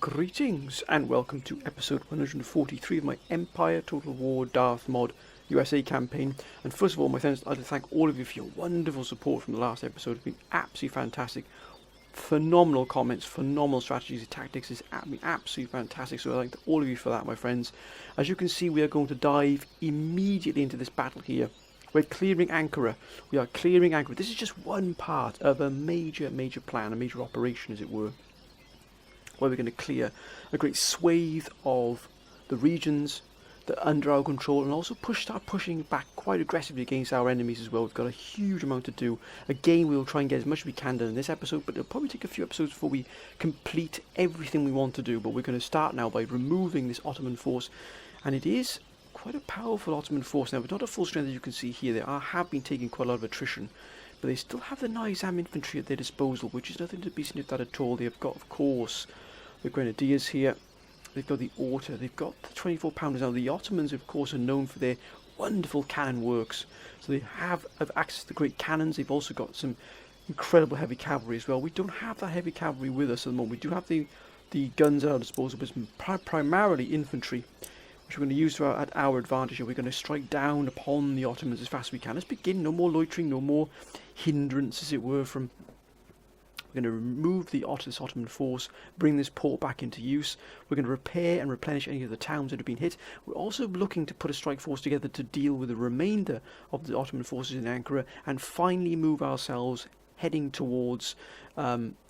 Greetings and welcome to episode 143 of my Empire Total War Darth mod USA campaign. And first of all, my friends, I'd like to thank all of you for your wonderful support from the last episode. It's been absolutely fantastic. Phenomenal comments, phenomenal strategies, tactics. It's been absolutely fantastic. So I'd like to thank all of you for that, my friends. As you can see, we are going to dive immediately into this battle here. We're clearing Ankara. We are clearing Ankara. This is just one part of a major plan, a major operation, as it were, where we're going to clear a great swathe of the regions that are under our control, and also start pushing back quite aggressively against our enemies as well. We've got a huge amount to do. Again, we'll try and get as much as we can done in this episode, but it'll probably take a few episodes before we complete everything we want to do. But we're going to start now by removing this Ottoman force, and it is quite a powerful Ottoman force. Now, it's not at full strength, as you can see here. They have been taking quite a lot of attrition, but they still have the Nizam infantry at their disposal, which is nothing to be sniffed at all. They have got, of course, the Grenadiers here. They've got the Orta. They've got the 24 pounders. Now, the Ottomans, of course, are known for their wonderful cannon works. So they have access to great cannons. They've also got some incredible heavy cavalry as well. We don't have that heavy cavalry with us at the moment. We do have the guns at our disposal, but it's primarily infantry, which we're going to use at our advantage. And we're going to strike down upon the Ottomans as fast as we can. Let's begin. No more loitering, no more hindrance, as it were, from... We're going to remove this Ottoman force, bring this port back into use. We're going to repair and replenish any of the towns that have been hit. We're also looking to put a strike force together to deal with the remainder of the Ottoman forces in Ankara, and finally move ourselves heading towards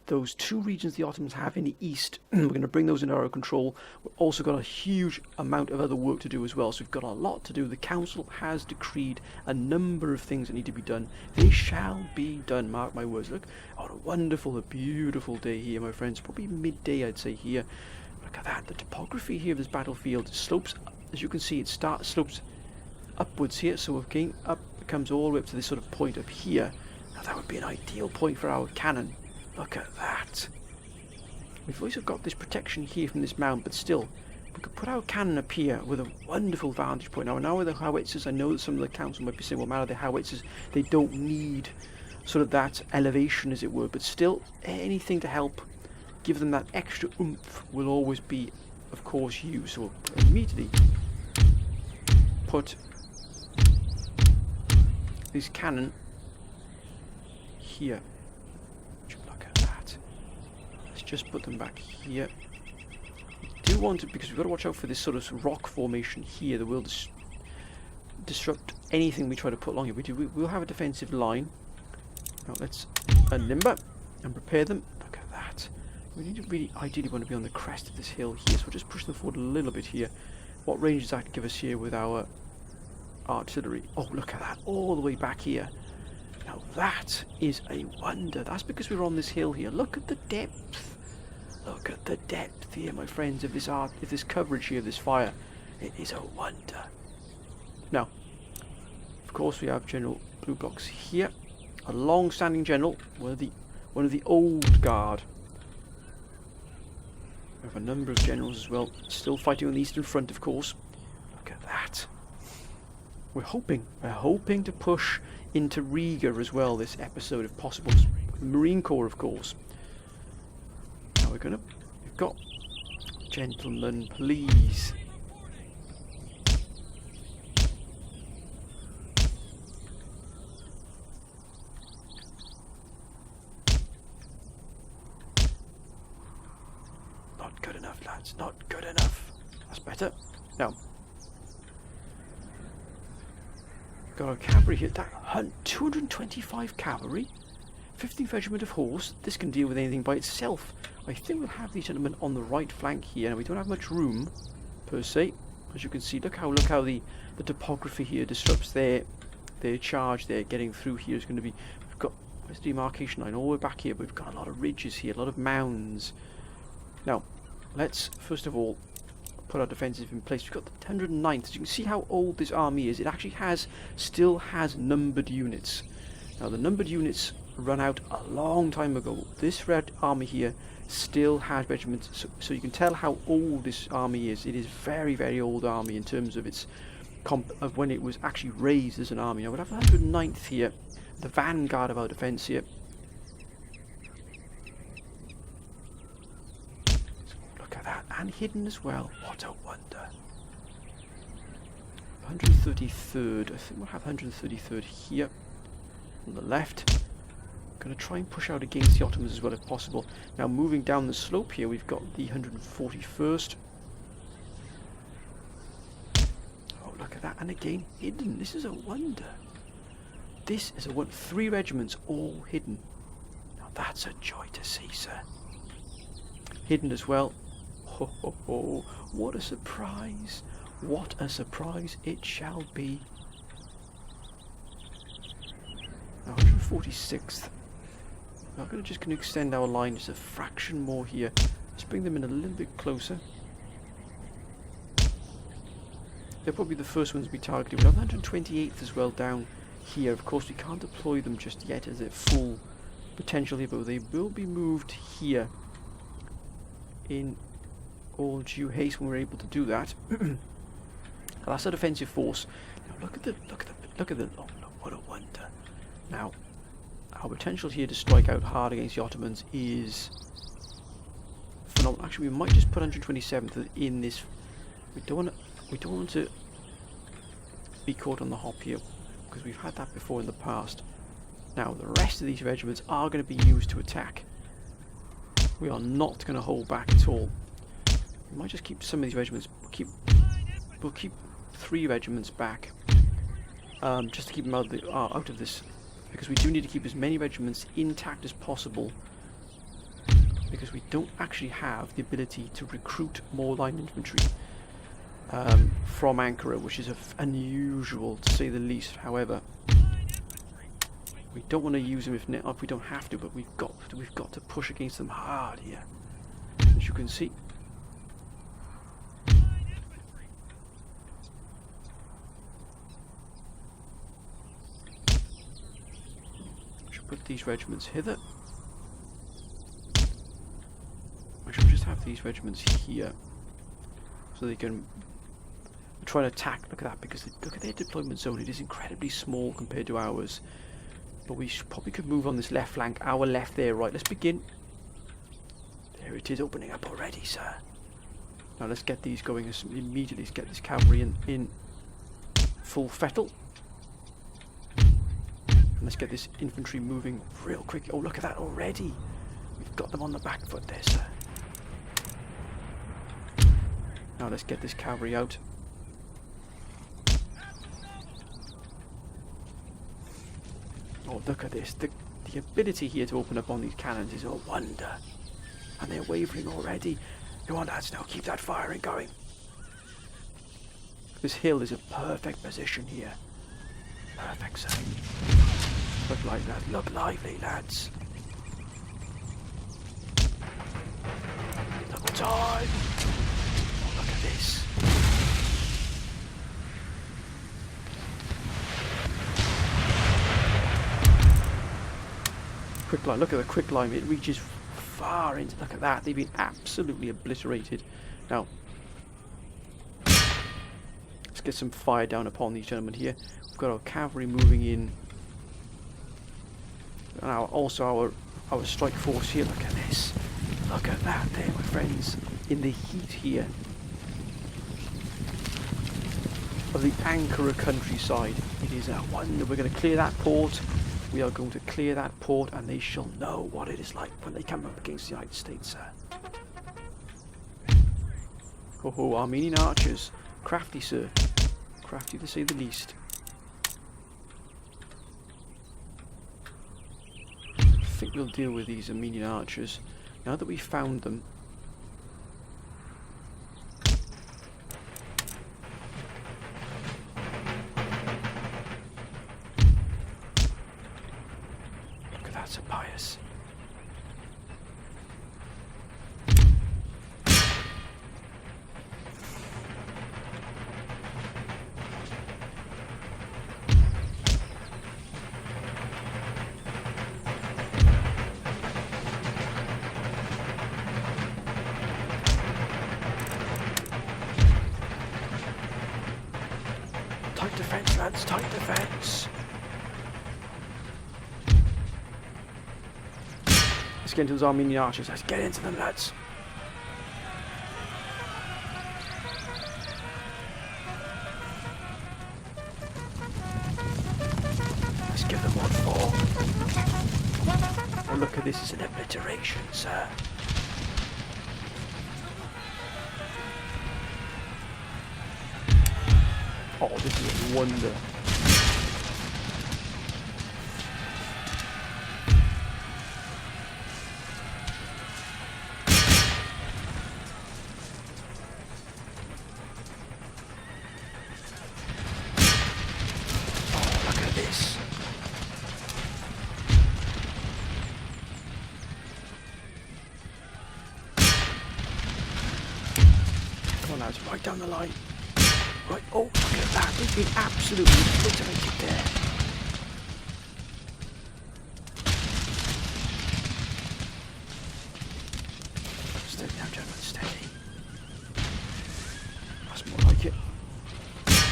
those two regions the Ottomans have in the east. We're going to bring those into our control. We've also got a huge amount of other work to do as well, so we've got a lot to do. The council has decreed a number of things that need to be done. They shall be done, mark my words. Look, what a wonderful, a beautiful day here, my friends. Probably midday, I'd say, here. Look at that. The topography here of this battlefield slopes, as you can see, slopes upwards here. So again, up it comes all the way up to this sort of point up here. Now that would be an ideal point for our cannon. Look at that. We've also got this protection here from this mound, but still, we could put our cannon up here with a wonderful vantage point. Now with the howitzers, I know that some of the council might be saying, well, man, the howitzers, they don't need sort of that elevation, as it were, but still, anything to help give them that extra oomph will always be, of course, used. So we'll immediately put this cannon here. Just put them back here. We do want it because we've got to watch out for this sort of rock formation here that will disrupt anything we try to put along here. We'll have a defensive line. Now let's unlimber and prepare them. Look at that. We need to really ideally want to be on the crest of this hill here, so we'll just push them forward a little bit here. What range does that give us here with our artillery? Oh, look at that, all the way back here. Now that is a wonder. That's because we're on this hill here. Look at the depth. Look at the depth here, my friends, of this coverage here, of this fire. It is a wonder. Now, of course, we have General Blue Blocks here, a long-standing general, one of the old guard. We have a number of generals as well, still fighting on the Eastern Front, of course. Look at that. We're hoping to push into Riga as well this episode, if possible, with the Marine Corps, of course. Now we've got, gentlemen, please. Not good enough, lads, not good enough. That's better. Now, got our cavalry here. 225 cavalry, 15th regiment of horse. This can deal with anything by itself. I think we'll have these gentlemen on the right flank here. Now we don't have much room per se, as you can see. Look how the topography here disrupts their charge. They're getting through here. Is going to be. We've got where's the demarcation line all the way back here, but we've got a lot of ridges here, a lot of mounds. Now let's first of all put our defensive in place. We've got the 109th. As you can see how old this army is. It actually still has numbered units. Now the numbered units run out a long time ago. This red army here still has regiments, so you can tell how old this army is. It is very, very old army in terms of its of when it was actually raised as an army. Now we'll have the 109th here, the vanguard of our defence here. and hidden as well. What a wonder. 133rd. I think we'll have 133rd here on the left. Going to try and push out against the Ottomans as well if possible. Now moving down the slope here, we've got the 141st. Oh, look at that. And again, hidden. This is a wonder. This is a wonder. 3 regiments all hidden. Now that's a joy to see, sir. Hidden as well. Ho, ho, ho. What a surprise. What a surprise it shall be. Now 146th. We're just going to extend our line just a fraction more here. Let's bring them in a little bit closer. They're probably the first ones to be targeted. We have 128th as well down here. Of course, we can't deploy them just yet as at full potential here, but they will be moved here in all due haste when we're able to do that. That's a defensive force. Now look at the oh, look, what a wonder. Now our potential here to strike out hard against the Ottomans is phenomenal. Actually, we might just put 127th in this. We don't want to be caught on the hop here, because we've had that before in the past. Now the rest of these regiments are going to be used to attack. We are not going to hold back at all. We might just keep some of these regiments. We'll keep 3 regiments back, just to keep them out of this, because we do need to keep as many regiments intact as possible, because we don't actually have the ability to recruit more line infantry from Ankara, which is unusual to say the least. However, we don't want to use them if we don't have to, but we've got to push against them hard here, as you can see. Put these regiments hither. I should just have these regiments here, so they can try and attack. Look at that, because look at their deployment zone. It is incredibly small compared to ours. But we probably could move on this left flank. Our left there, right. Let's begin. There it is, opening up already, sir. Now let's get these going immediately. Let's get this cavalry in full fettle. Let's get this infantry moving real quick. Oh, look at that already. We've got them on the back foot there, sir. Now let's get this cavalry out. Oh, look at this. The ability here to open up on these cannons is a wonder. And they're wavering already. Come on, lads, now keep that firing going. This hill is a perfect position here. Perfect, sir. Look like that. Look lively, lads. Double time. Oh, look at this. Quick line. Look at the quick line. It reaches far into. Look at that. They've been absolutely obliterated. Now, let's get some fire down upon these gentlemen here. We've got our cavalry moving in. And also our strike force here. Look at this. Look at that there, my friends. In the heat here of the Ankara countryside. It is a wonder. We're going to clear that port. We are going to clear that port, and they shall know what it is like when they come up against the United States, sir. Ho ho, Armenian archers. Crafty, sir. Crafty to say the least. I think we'll deal with these Armenian archers now that we've found them. Look at that, Sir Pius. Tight defense, lads, tight defense. Let's get into those Armenian archers. Let's get into them, lads. Obliteration, sir. Oh, this is a wonder. Oh, look at this. Come on, lads, right down the line. Right, oh, look at that. They've been absolutely obliterated there. Steady now, gentlemen, steady. That's more like it.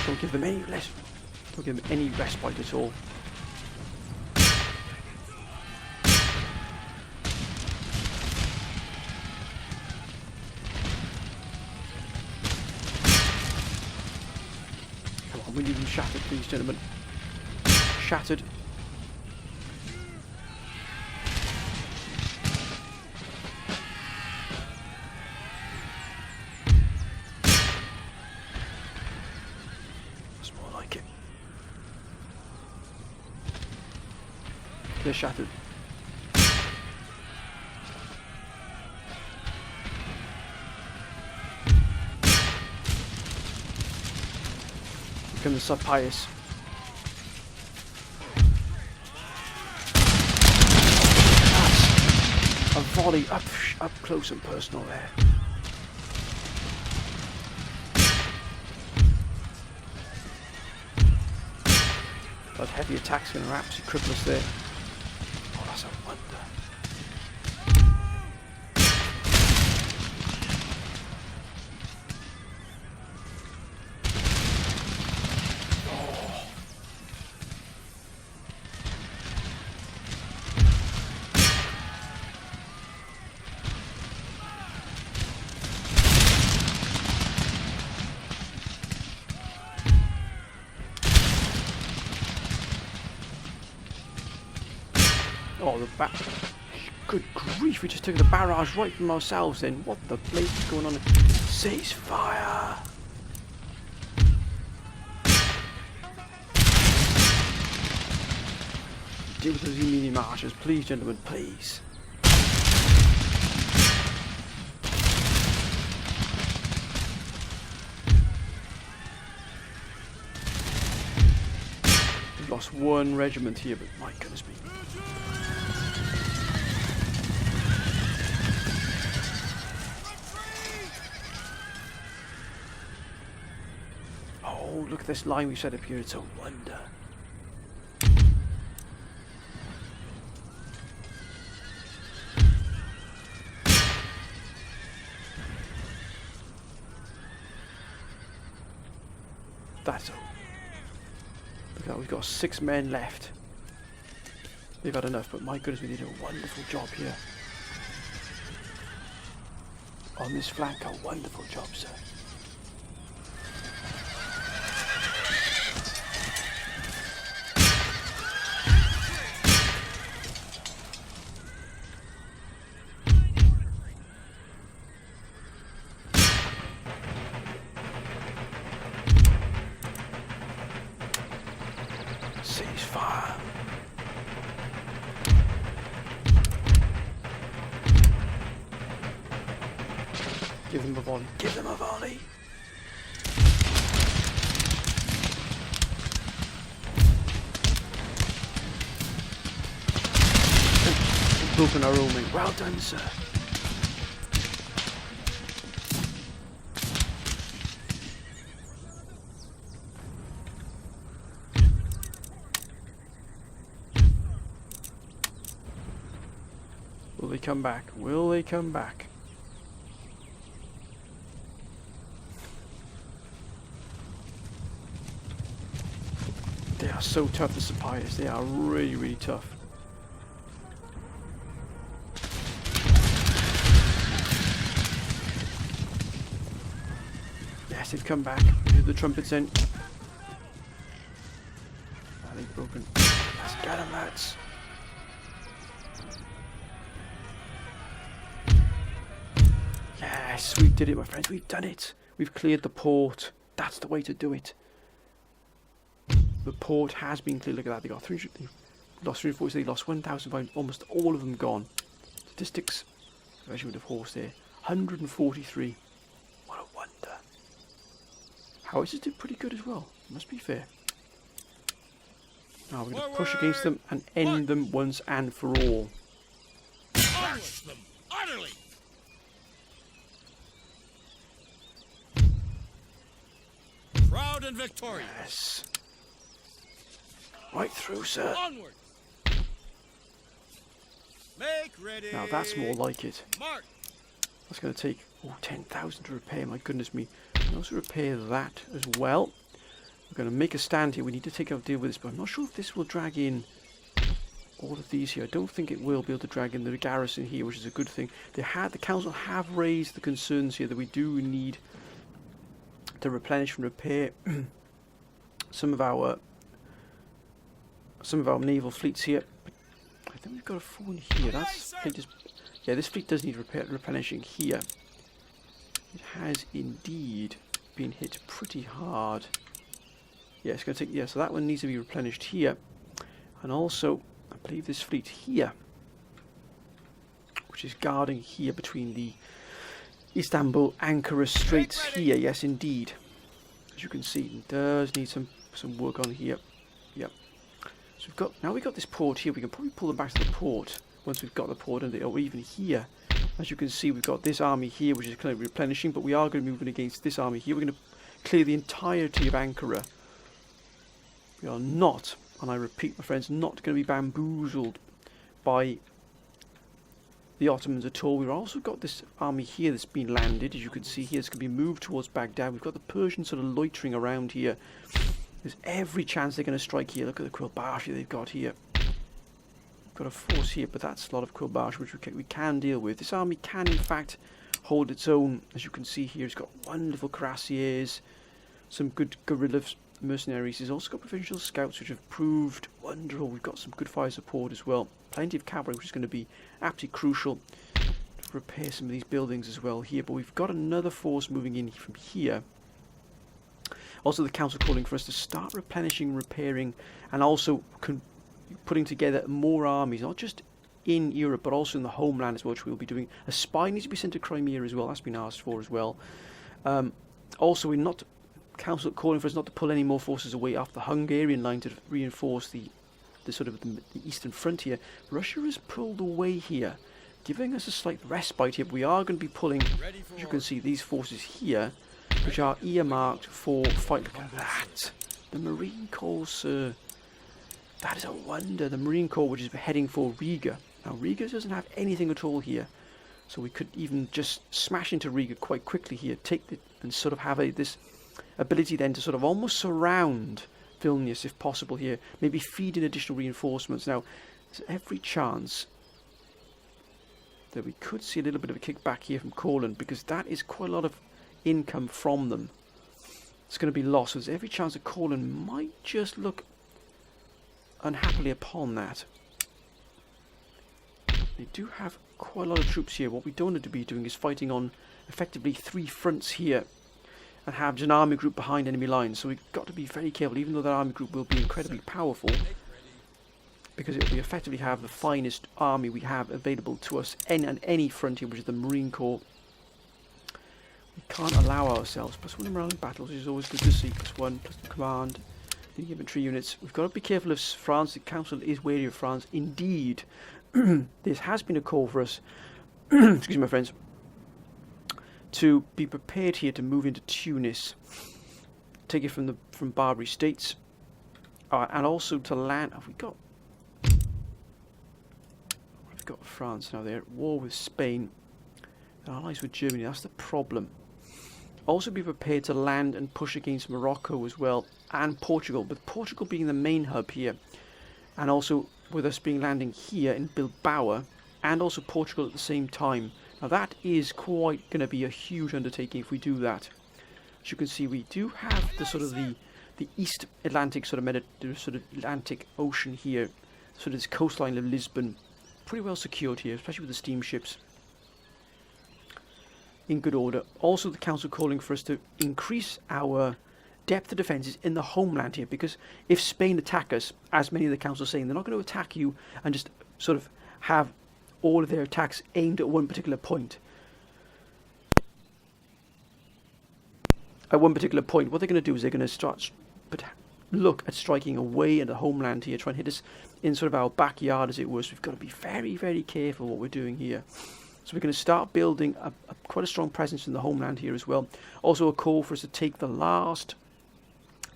Don't give them any less. Don't give them any respite at all. We need them shattered, please, gentlemen. Shattered. That's more like it. They're shattered. Come the sub-pious. That's a volley up close and personal there. That heavy attack's going to absolutely cripple us there. Oh, that's a wonder. Oh, the back. Good grief, we just took the barrage right from ourselves then. What the blade is going on? Ceasefire! Deal with those medium archers, please, gentlemen, please. We've lost one regiment here, but my goodness me. Oh, look at this line we set up here, it's a wonder. That's all. Look at that, we've got 6 men left. They've had enough, but my goodness, we did a wonderful job here. On this flank, a wonderful job, sir. Ceasefire. Give them a volley. Give them a volley. Broken our roaming. Well done, sir. Will they come back? Will they come back? They are so tough, the Sapphires. They are really, really tough. Yes, they've come back. Hear the trumpets in. Are they broken? Let's get them, lads. Yes, we did it, my friends. We've done it. We've cleared the port. That's the way to do it. The port has been cleared. Look at that. They got 300. They lost 340. They lost 1,000. Almost all of them gone. Statistics, especially with the horse there. 143. What a wonder. Howitzers did pretty good as well. Must be fair. Now we're going to push against them and end them once and for all. Crush them utterly. Proud and victorious. Yes. Right through, sir. Onward. Make ready. Now that's more like it. March. That's going to take 10,000 to repair. My goodness me. And also repair that as well. We're going to make a stand here. We need to take out deal with this, but I'm not sure if this will drag in all of these here. I don't think it will be able to drag in the garrison here, which is a good thing. The council have raised the concerns here that we do need to replenish and repair some of our naval fleets here. I think we've got a 4 in here. That's yeah. This fleet does need replenishing here. It has indeed been hit pretty hard. Yeah, it's going to take. Yeah, so that one needs to be replenished here, and also I believe this fleet here, which is guarding here between the Istanbul Ankara Straits here. Yes, indeed. As you can see, it does need some work on here. Yep. So we've got this port here. We can probably pull them back to the port once we've got the port, or even here. As you can see, we've got this army here, which is kind of replenishing, but we are going to be moving against this army here. We're going to clear the entirety of Ankara. We are not, and I repeat, my friends, not going to be bamboozled by the Ottomans at all. We've also got this army here that's been landed. As you can see here, it's going to be moved towards Baghdad. We've got the Persians sort of loitering around here. There's every chance they're going to strike here. Look at the Quilbashi they've got here. We've got a force here, but that's a lot of Quilbashi, which we can deal with. This army can, in fact, hold its own. As you can see here, it's got wonderful cuirassiers, some good guerrilla mercenaries. It's also got provincial scouts, which have proved wonderful. We've got some good fire support as well. Plenty of cavalry, which is going to be absolutely crucial to repair some of these buildings as well here. But we've got another force moving in from here. Also, the council calling for us to start replenishing, repairing, and also putting together more armies, not just in Europe, but also in the homeland as well, which we'll be doing. A spy needs to be sent to Crimea as well. That's been asked for as well. Also, we're not council calling for us not to pull any more forces away off the Hungarian line to reinforce the eastern frontier. Russia has pulled away here, giving us a slight respite here. But we are going to be pulling, as you can see, these forces here, which are earmarked for fight. Look at that. The Marine Corps, sir. That is a wonder. The Marine Corps, which is heading for Riga. Now, Riga doesn't have anything at all here. So we could even just smash into Riga quite quickly here, and sort of have this ability then to sort of almost surround Vilnius if possible here. Maybe feed in additional reinforcements. Now, there's every chance that we could see a little bit of a kickback here from Courland, because that is quite a lot of income from them. It's going to be lost. So there's every chance that Courland might just look unhappily upon that. They do have quite a lot of troops here. What we don't need to be doing is fighting on effectively 3 fronts here and have an army group behind enemy lines. So we've got to be very careful, even though that army group will be incredibly powerful, because it will be effectively have the finest army we have available to us on any frontier, which is the Marine Corps. We can't allow ourselves +1 in morale in battles, which is always good to see. +1 plus the command. The infantry units. We've got to be careful of France. The council is wary of France. Indeed, this has been a call for us, excuse me, my friends, to be prepared here to move into Tunis, take it from Barbary states, and also to land. We've got France now. They're at war with Spain. They're allies with Germany. That's the problem. Also be prepared to land and push against Morocco as well, and Portugal, with Portugal being the main hub here, and also with us being landing here in Bilbao, and also Portugal at the same time. Now that is quite going to be a huge undertaking if we do that. As you can see, we do have the sort of the East Atlantic sort of Atlantic Ocean here, sort of this coastline of Lisbon, pretty well secured here, especially with the steamships. in good order. Also, the council calling for us to increase our depth of defences in the homeland here, because if Spain attack us, as many of the council are saying, they're not going to attack you and just sort of have all of their attacks aimed at one particular point. At one particular point, what they're going to do is they're going to look at striking away at the homeland here, try and hit us in sort of our backyard, as it were. So we've got to be very, very careful what we're doing here. So we're going to start building quite a strong presence in the homeland here as well. Also a call for us to take the last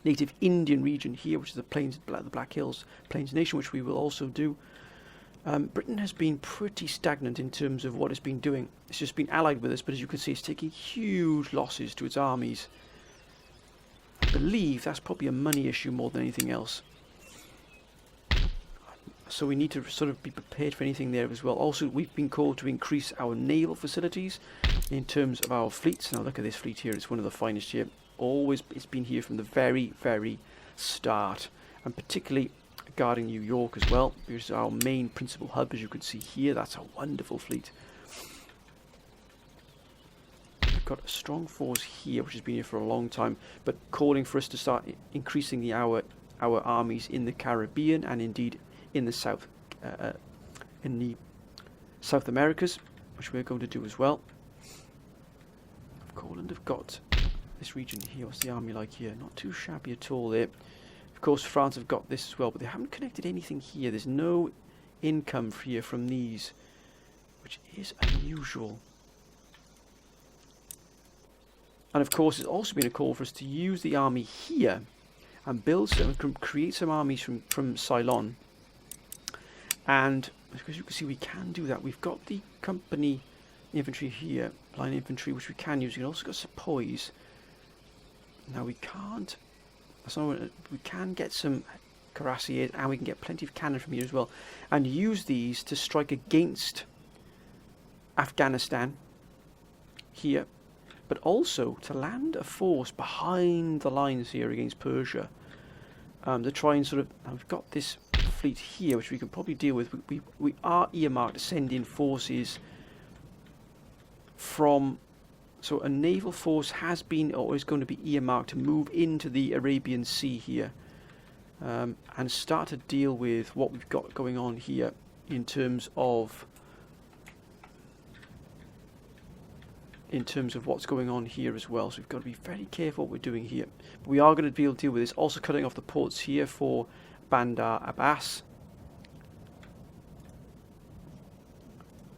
native Indian region here, which is the plains, the Black Hills Plains Nation, which we will also do. Britain has been pretty stagnant in terms of what it's been doing. It's just been allied with us, but as you can see, it's taking huge losses to its armies. I believe that's probably a money issue more than anything else. So we need to sort of be prepared for anything there as well. Also, we've been called to increase our naval facilities in terms of our fleets. Now look at this fleet here. It's one of the finest here. It's been here from the very, very start. And particularly guarding New York as well. Here's our main principal hub, as you can see here. That's a wonderful fleet. We've got a strong force here, which has been here for a long time, but calling for us to start increasing our armies in the Caribbean and indeed in the South Americas, which we're going to do as well. Poland have got this region here. What's the army like here? Not too shabby at all there. Of course, France have got this as well, but they haven't connected anything here. There's no income here from these, which is unusual. And of course, there's also been a call for us to use the army here and build some, create some armies from Ceylon. And as you can see, we can do that. We've got the company infantry here, line infantry, which we can use. We've also got sepoys. Now we can't. We can get some cuirassiers, and we can get plenty of cannon from here as well, and use these to strike against Afghanistan here, but also to land a force behind the lines here against Persia. To try and sort of, now we've got this fleet here, which we can probably deal with. We are earmarked to send in forces from. So a naval force has been or is going to be earmarked to move into the Arabian Sea here, and start to deal with what we've got going on here in terms of what's going on here as well. So we've got to be very careful what we're doing here. But we are going to be able to deal with this. Also cutting off the ports here for Bandar Abbas,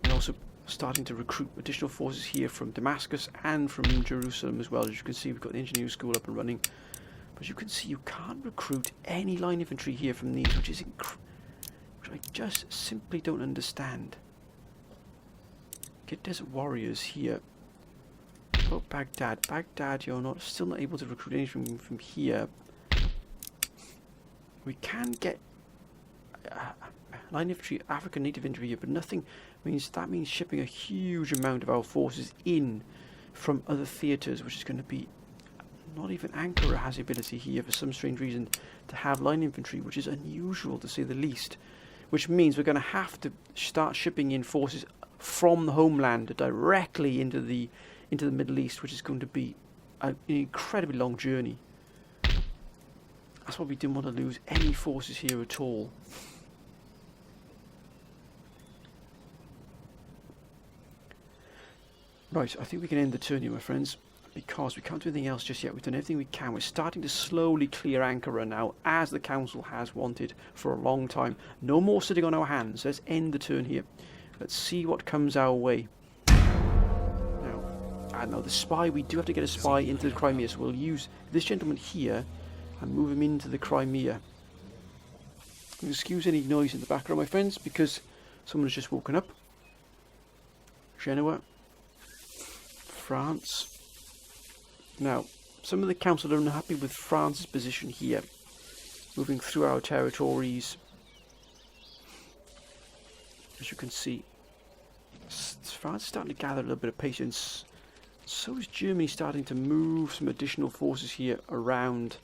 and also starting to recruit additional forces here from Damascus and from Jerusalem as well. As you can see, we've got the engineering school up and running. But you can see you can't recruit any line infantry here from these, which I just simply don't understand. Get desert warriors here. Oh, Baghdad. Baghdad, you're still not able to recruit anything from here. We can get line infantry, African native infantry here, but nothing. That means shipping a huge amount of our forces in from other theatres, which is going to be. Not even Ankara has the ability here for some strange reason to have line infantry, which is unusual to say the least. Which means we're going to have to start shipping in forces from the homeland directly into the Middle East, which is going to be an incredibly long journey. That's why we didn't want to lose any forces here at all. Right, I think we can end the turn here, my friends, because we can't do anything else just yet. We've done everything we can. We're starting to slowly clear Ankara now, as the council has wanted for a long time. No more sitting on our hands. Let's end the turn here. Let's see what comes our way. Now, I know the spy, we do have to get a spy into the Crimea, so we'll use this gentleman here and move him into the Crimea. Excuse any noise in the background, my friends, because someone has just woken up. Genoa. France. Now, some of the council are unhappy with France's position here, moving through our territories. As you can see, France is starting to gather a little bit of patience. So is Germany starting to move some additional forces here around.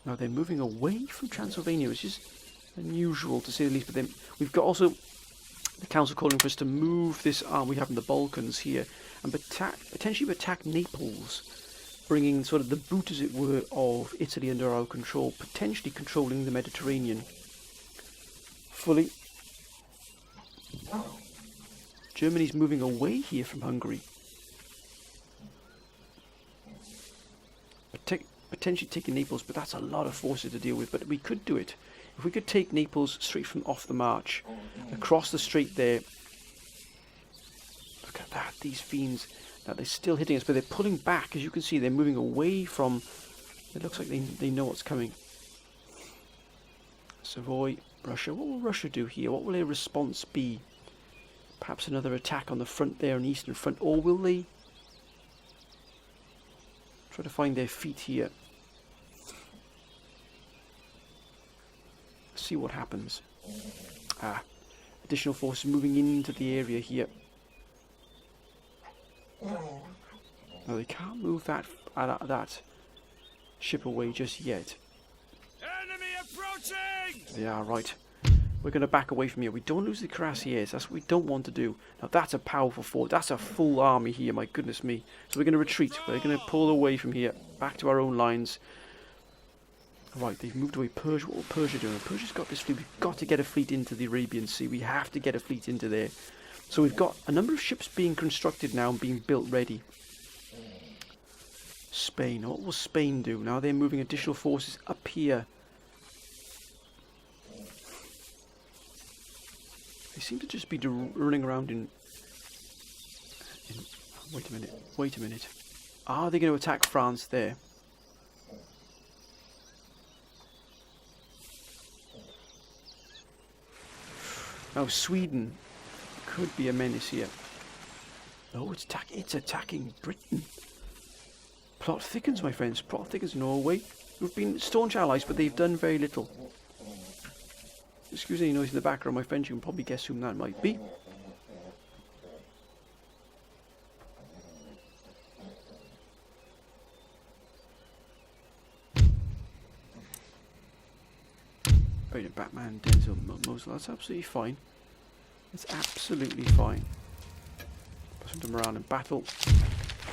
Now they're moving away from Transylvania, which is unusual to say the least. But then we've got also The council calling for us to move this arm we have in the Balkans here and potentially attack Naples, bringing sort of the boot, as it were, of Italy under our control, potentially controlling the Mediterranean fully. Germany's moving away here from Hungary. Potentially taking Naples, but that's a lot of forces to deal with. But we could do it. If we could take Naples straight from off the march, across the strait there. Look at that, these fiends. Now they're still hitting us, but they're pulling back. As you can see, they're moving away from... It looks like they know what's coming. Savoy, Russia. What will Russia do here? What will their response be? Perhaps another attack on the front there, on the eastern front. Or will they try to find their feet here? See what happens. Additional forces moving into the area here. Now they can't move that ship away just yet. Enemy approaching! They are right. We're going to back away from here. We don't lose the cuirassiers. That's what we don't want to do. Now that's a powerful force. That's a full army here. My goodness me. So we're going to retreat. We're going to pull away from here, back to our own lines. Right, they've moved away. Persia, what will Persia do? Persia's got this fleet. We've got to get a fleet into the Arabian Sea. We have to get a fleet into there. So we've got a number of ships being constructed now and being built ready. Spain. What will Spain do? Now they're moving additional forces up here. They seem to just be running around in... Wait a minute. Are they going to attack France there? Now Sweden could be a menace here. No, it's attacking Britain. Plot thickens, my friends. Plot thickens. Norway. We've been staunch allies, but they've done very little. Excuse any noise in the background, my friends. You can probably guess whom that might be. Right, Batman, Denzel, Mosul. That's absolutely fine. It's absolutely fine. Put some morale in battle.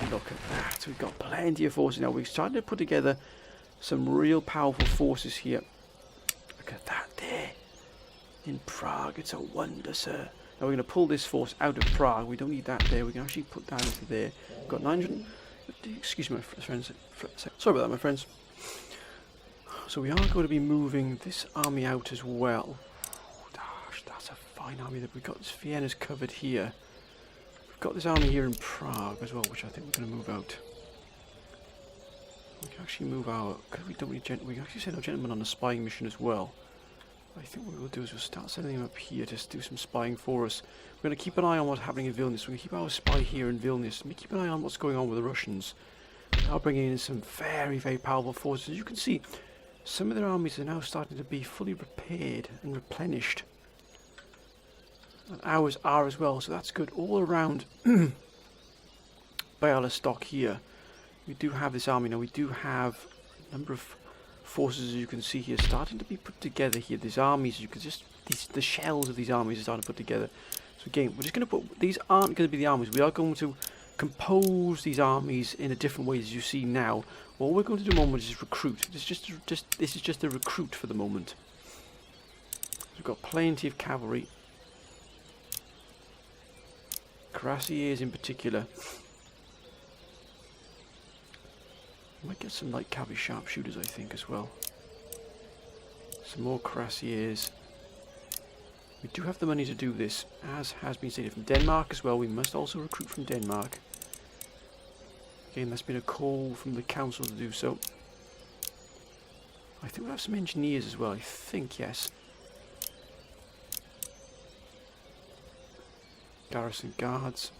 Look at that. We've got plenty of forces now. We've started to put together some real powerful forces here. Look at that there. In Prague. It's a wonder, sir. Now we're going to pull this force out of Prague. We don't need that there. We can actually put that into there. We've got 900... Excuse me, my friends. Sorry about that, my friends. So we are going to be moving this army out as well. Oh, gosh, that's a fine army that we've got. This Vienna's covered here. We've got this army here in Prague as well, which I think we're going to move out. We can actually move out, because we don't need we can actually send our gentlemen on a spying mission as well. I think what we'll do is we'll start sending them up here to do some spying for us. We're going to keep an eye on what's happening in Vilnius. We're going to keep our spy here in Vilnius. And keep an eye on what's going on with the Russians. They are bringing in some very, very powerful forces. As you can see, some of their armies are now starting to be fully repaired and replenished. And ours are as well, so that's good. All around Bialystok here, we do have this army. Now we do have a number of forces, as you can see here, starting to be put together here. These armies, you can just... the shells of these armies are starting to put together. So again, we're just going to put... These aren't going to be the armies. We are going to compose these armies in a different way, as you see now. What we're going to do at the moment is recruit. This is just a recruit for the moment. We've got plenty of cavalry. Cuirassiers in particular. We might get some light cavalry sharpshooters, I think, as well. Some more cuirassiers. We do have the money to do this, as has been stated, from Denmark as well. We must also recruit from Denmark. Again, that's been a call from the council to do so. I think we'll have some engineers as well, I think, yes. Garrison guards.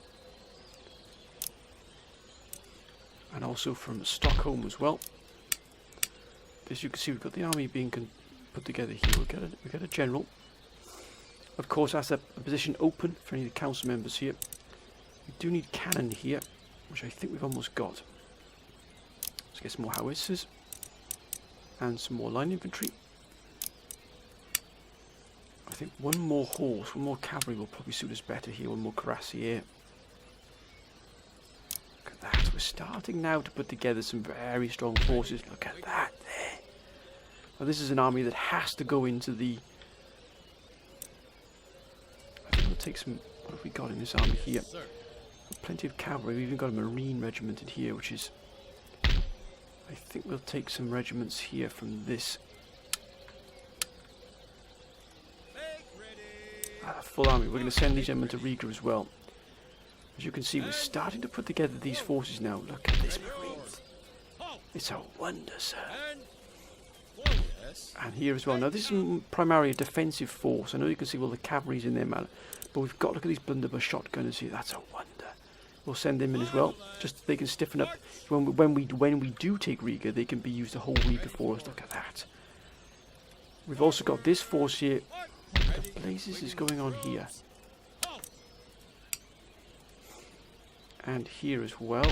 And also from Stockholm as well. As you can see, we've got the army being put together here. We'll get a general. Of course, that's a position open for any of the council members here. We do need cannon here, which I think we've almost got. Let's get some more howitzers and some more line infantry. I think one more horse, one more cavalry will probably suit us better here. One more cuirassier. Look at that. We're starting now to put together some very strong forces. Look at that there. Now this is an army that has to go into the... I think we'll take some... What have we got in this army here? Plenty of cavalry. We've even got a marine regiment in here, which is... I think we'll take some regiments here from this. Full army. We're going to send these gentlemen to Riga as well. As you can see, we're starting to put together these forces now. Look at this marines. It's a wonder, sir. And here as well. Now this is primarily a defensive force. I know you can see all the cavalry's in there, man. But we've got, look at these blunderbuss shotgunners here. That's a wonder. We'll send them in as well. Just so they can stiffen up. When we do take Riga, they can be used to hold Riga for us. Look at that. We've also got this force here. What the blazes is going on here? And here as well.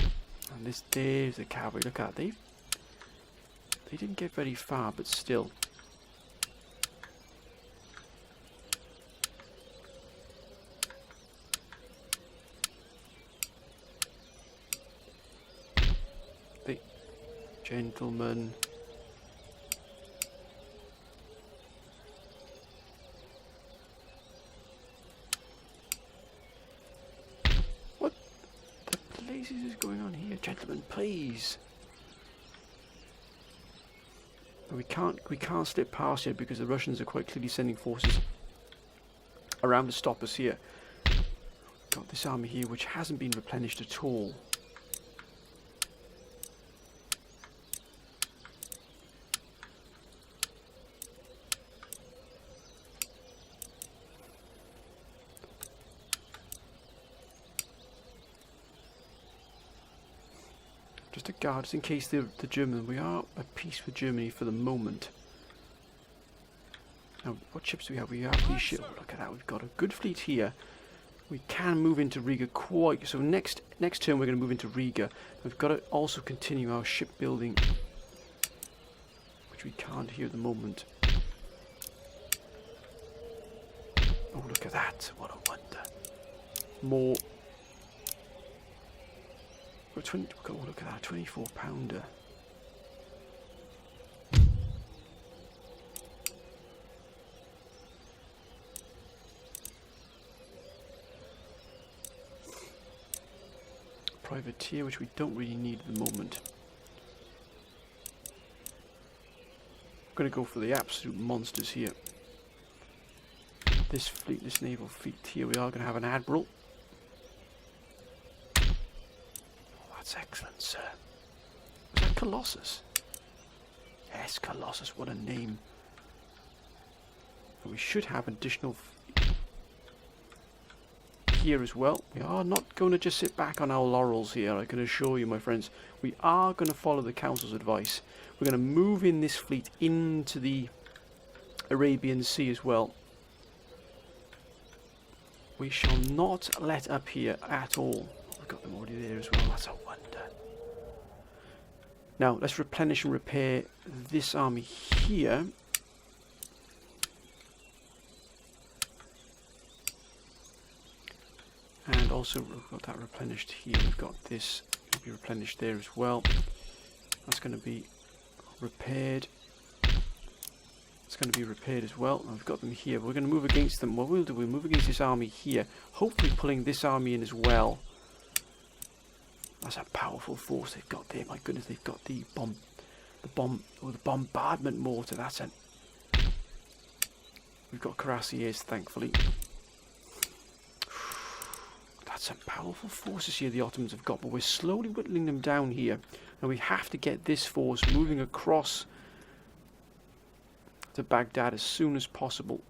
And this, there's the cavalry. Look at that. They didn't get very far, but still. The gentlemen. What the blazes is going on here? Gentlemen, please. We can't slip past here because the Russians are quite clearly sending forces around to stop us here. Got this army here which hasn't been replenished at all. Just a guard, just in case the German. We are at peace with Germany for the moment. Now, what ships do we have? We have these ships. Oh, look at that. We've got a good fleet here. We can move into Riga quite. So next turn we're going to move into Riga. We've got to also continue our shipbuilding, which we can't here at the moment. Oh, look at that. What a wonder. More. Oh, look at that, 24-pounder. Privateer, which we don't really need at the moment. I'm going to go for the absolute monsters here. This fleet, this naval fleet here, we are going to have an admiral. That's excellent, sir. Was that Colossus? Yes, Colossus, what a name. And we should have additional here as well. We are not going to just sit back on our laurels here, I can assure you, my friends. We are going to follow the council's advice. We're going to move in this fleet into the Arabian Sea as well. We shall not let up here at all. We've got them already there as well. That's a wonder. Now, let's replenish and repair this army here. And also, we've got that replenished here. We've got this. It'll be replenished there as well. That's going to be repaired. It's going to be repaired as well. And we've got them here. We're going to move against them. What we'll do, we'll move against this army here. Hopefully pulling this army in as well. That's a powerful force they've got there. My goodness, they've got the bombardment mortar. That's it. We've got cuirassiers, thankfully. That's some powerful forces here the Ottomans have got, but we're slowly whittling them down here. And we have to get this force moving across to Baghdad as soon as possible.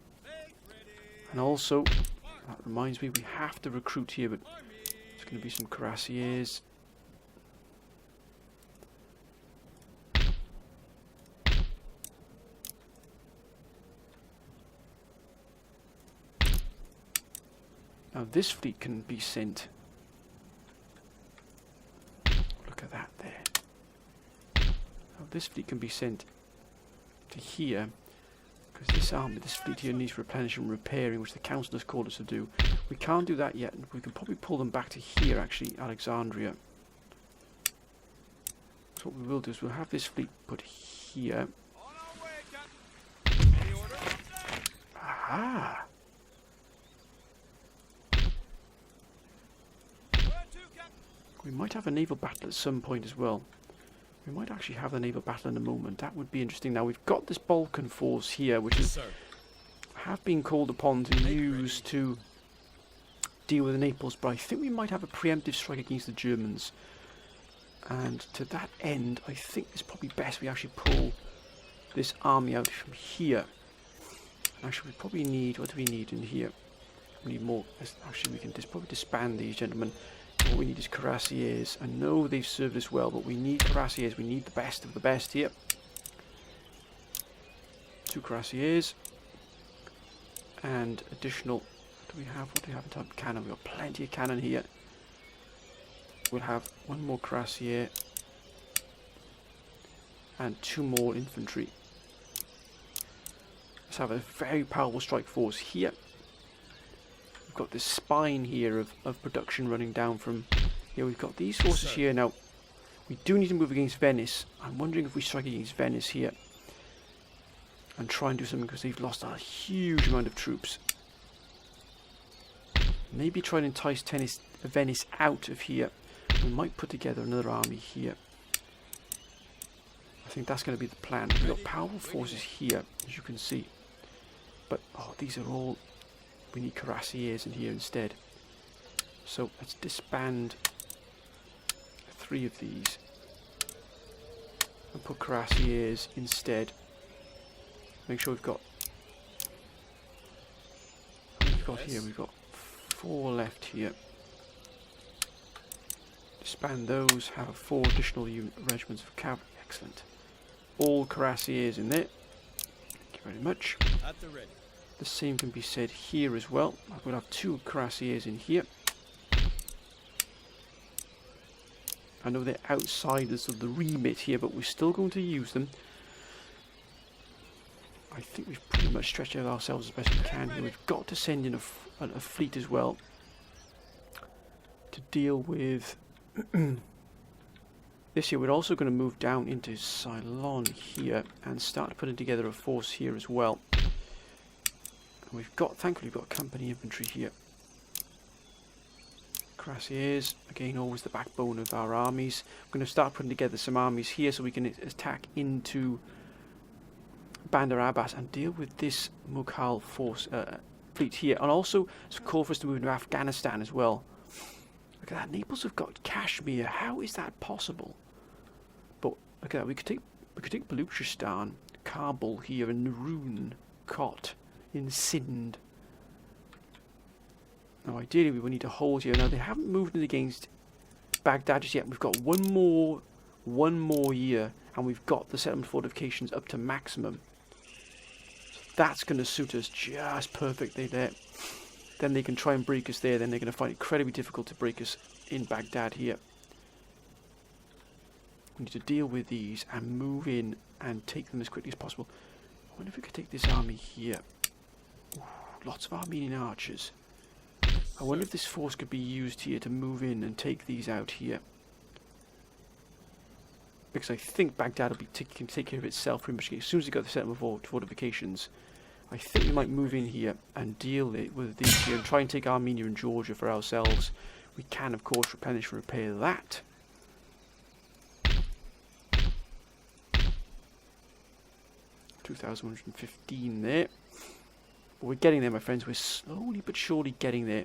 And also, that reminds me, we have to recruit here, but there's going to be some cuirassiers. Now this fleet can be sent. Look at that there. Now this fleet can be sent to here, Because this army, this fleet here needs replenishing and repairing, which the council has called us to do. We can't do that yet. We can probably pull them back to here, actually, Alexandria. So what we will do is we'll have this fleet put here. On our way, Captain. Any orders? Aha! Where to, Captain? We might have a naval battle at some point as well. We might actually have the naval battle in a moment. That would be interesting. Now we've got this Balkan force here, which is have been called upon to use to deal with Naples, but I think we might have a preemptive strike against the Germans. And to that end, I think it's probably best we actually pull this army out from here. Actually, we probably need, what do we need in here? We need more. Actually, we can probably disband these gentlemen. All we need is cuirassiers. I know they've served us well, but we need cuirassiers. We need the best of the best here. 2 cuirassiers. And additional, what do we have in terms of cannon? We've got plenty of cannon here. We'll have 1 more cuirassier. And 2 more infantry. Let's have a very powerful strike force here. We've got this spine here of production running down from here. We've got these forces here. Now, we do need to move against Venice. I'm wondering if we strike against Venice here and try and do something, because they've lost a huge amount of troops. Maybe try and entice Venice out of here. We might put together another army here. I think that's going to be the plan. We've got powerful forces here, as you can see. But, oh, these are all... We need cuirassiers in here instead. So let's disband 3 of these and put cuirassiers instead. Make sure we've got... We've got 4 left here. Disband those. Have 4 additional regiments of cavalry. Excellent. All cuirassiers in there. Thank you very much. At the ready. The same can be said here as well. We'll have 2 cuirassiers in here. I know they're outside of the remit here, but we're still going to use them. I think we've pretty much stretched out ourselves as best we can here. We've got to send in a fleet as well to deal with this year. We're also going to move down into Ceylon here and start putting together a force here as well. And thankfully we've got company infantry here. Cuirassiers, again, always the backbone of our armies. I'm going to start putting together some armies here so we can attack into Bandar Abbas and deal with this Mughal force fleet here. And also, it's a call for us to move into Afghanistan as well. Look at that, Naples have got Kashmir. How is that possible? But look at that, we could take Baluchistan, Kabul here, and Narun, Kot in Sindh. Now ideally we will need to hold here. Now they haven't moved in against Baghdad just yet. We've got one more year and we've got the settlement fortifications up to maximum. So that's going to suit us just perfectly there. Then they can try and break us there. Then they're going to find it incredibly difficult to break us in Baghdad here. We need to deal with these and move in and take them as quickly as possible. I wonder if we could take this army here. Ooh, lots of Armenian archers. I wonder if this force could be used here to move in and take these out here. Because I think Baghdad can take care of itself pretty much. As soon as we got the settlement fortifications, I think we might move in here and deal with these here and try and take Armenia and Georgia for ourselves. We can, of course, replenish and repair that. $2,115 there. But we're getting there, my friends. We're slowly but surely getting there.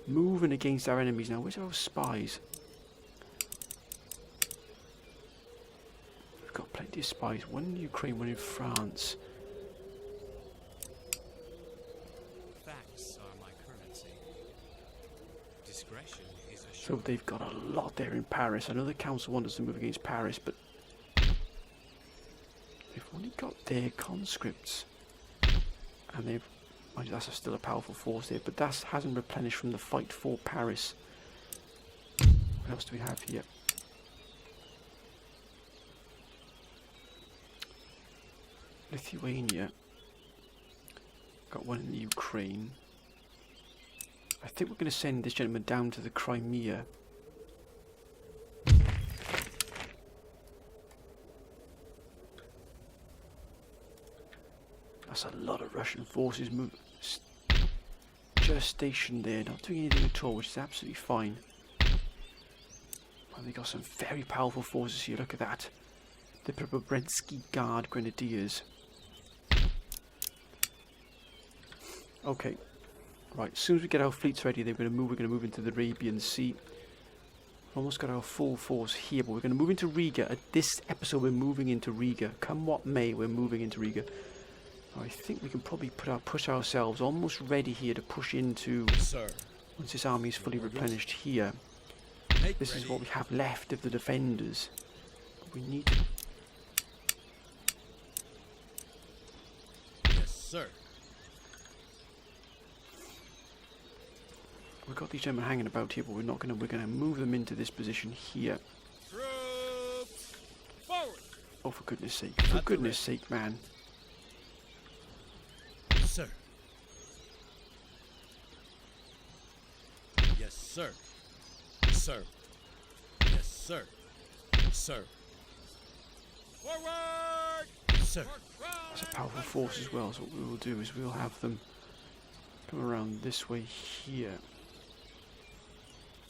Moving against our enemies now. Where's our spies? We've got plenty of spies. One in Ukraine, one in France. Facts are my currency. Discretion is a So they've got a lot there in Paris. I know the council want us to move against Paris, but they've only got their conscripts. And they've... That's still a powerful force there, but that hasn't replenished from the fight for Paris. What else do we have here? Lithuania. Got one in the Ukraine. I think we're going to send this gentleman down to the Crimea. That's a lot of Russian forces just stationed there, not doing anything at all, which is absolutely fine. Well, they got some very powerful forces here, look at that. The Preobrensky Guard Grenadiers. Okay, right, as soon as we get our fleets ready, we're going to move into the Arabian Sea. We've almost got our full force here, but we're going to move into Riga. At this episode, we're moving into Riga. Come what may, we're moving into Riga. I think we can probably push ourselves almost ready here to push into, once this army is fully replenished here. This is what we have left of the defenders. But we need to... Yes, sir. We've got these gentlemen hanging about here, but we're going to move them into this position here. Troops forward. Oh, for goodness sake. For goodness sake, man. Sir. Yes, sir. Sir. Yes, sir. Sir. Forward. Sir. That's a powerful force as well, so what we will do is we'll have them come around this way here.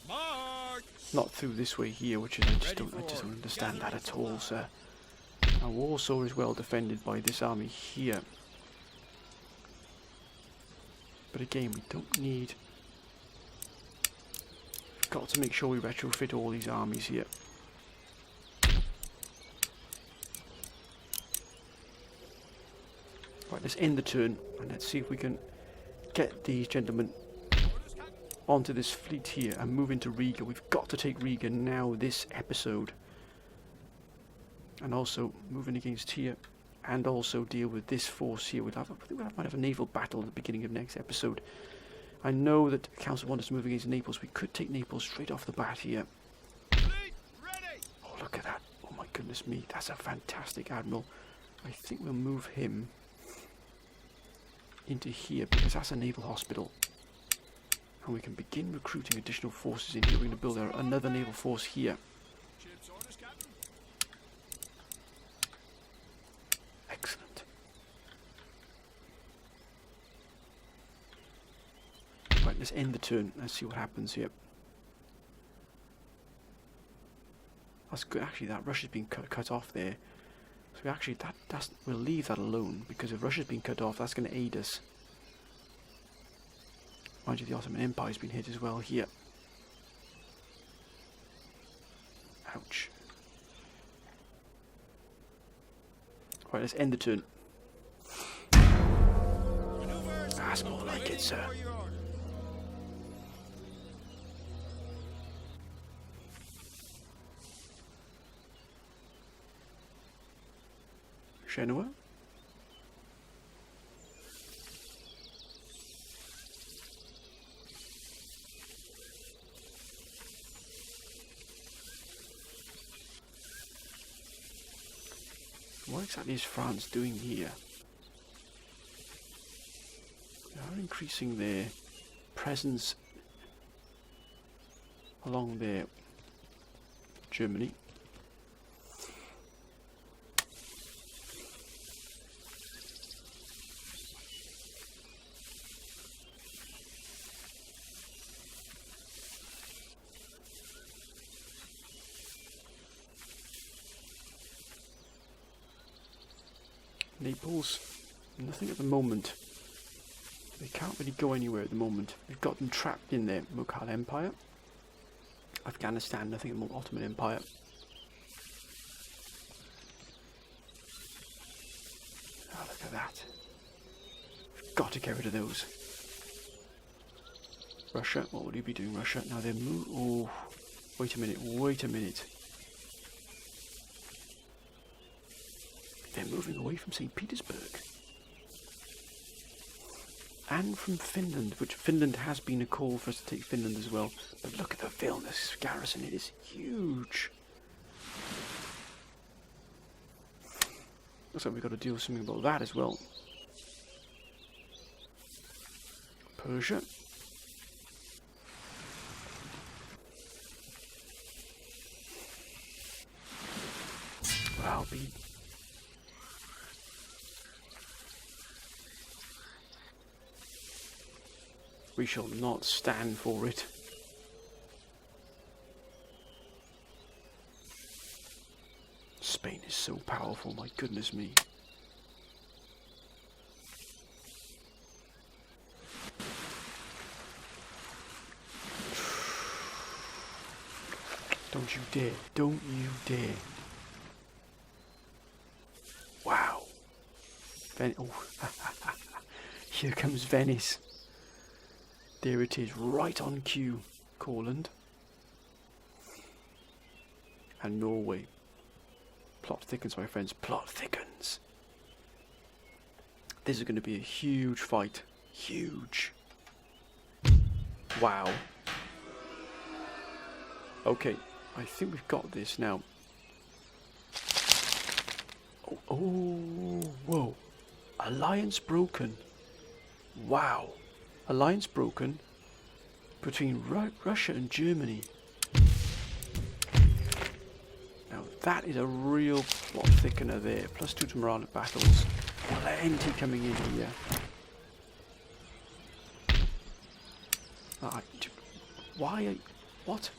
March. Not through this way here, which is I just don't understand that at all, sir. Now Warsaw is well defended by this army here. But again, we don't need... We've got to make sure we retrofit all these armies here. Right, let's end the turn and let's see if we can get these gentlemen onto this fleet here and move into Riga. We've got to take Riga now this episode. And also moving against here. And also deal with this force here. I think we might have a naval battle at the beginning of next episode. I know that the Council want us to move against Naples. We could take Naples straight off the bat here. Fleet ready. Oh, look at that. Oh my goodness me. That's a fantastic admiral. I think we'll move him into here because that's a naval hospital. And we can begin recruiting additional forces in here. We're going to build another naval force here. Ship's orders, Captain. Excellent. Right, let's end the turn. Let's see what happens here. That's good. Actually, that Russia's been cut off there. So actually, we'll leave that alone because if Russia's been cut off, that's going to aid us. Mind you, the Ottoman Empire's been hit as well here. Ouch. Right, let's end the turn. Maneuvers. That's more like it, sir. For your order. Genoa. What exactly is France doing here? They are increasing their presence along there. Germany. Naples, nothing at the moment. They can't really go anywhere at the moment. We've got them trapped in their Mughal Empire. Afghanistan, nothing at the moment. Ottoman Empire. Oh, look at that. We've got to get rid of those. Russia, what would you be doing, Russia? Now they're oh, wait a minute. They're moving away from St. Petersburg. And from Finland, which Finland has been a call for us to take Finland as well. But look at the Vilnius garrison, it is huge. Looks like we've got to do something about that as well. Persia. I'll be... We shall not stand for it. Spain is so powerful, my goodness me. Don't you dare. Don't you dare. Wow. Oh. Here comes Venice. There it is, right on cue. Courland. And Norway. Plot thickens, my friends. Plot thickens. This is going to be a huge fight. Huge. Wow. Okay, I think we've got this now. Oh, whoa. Alliance broken. Wow. Alliance broken between Russia and Germany. Now that is a real plot thickener there. +2 to morale at battles. Plenty coming in here. Why? What?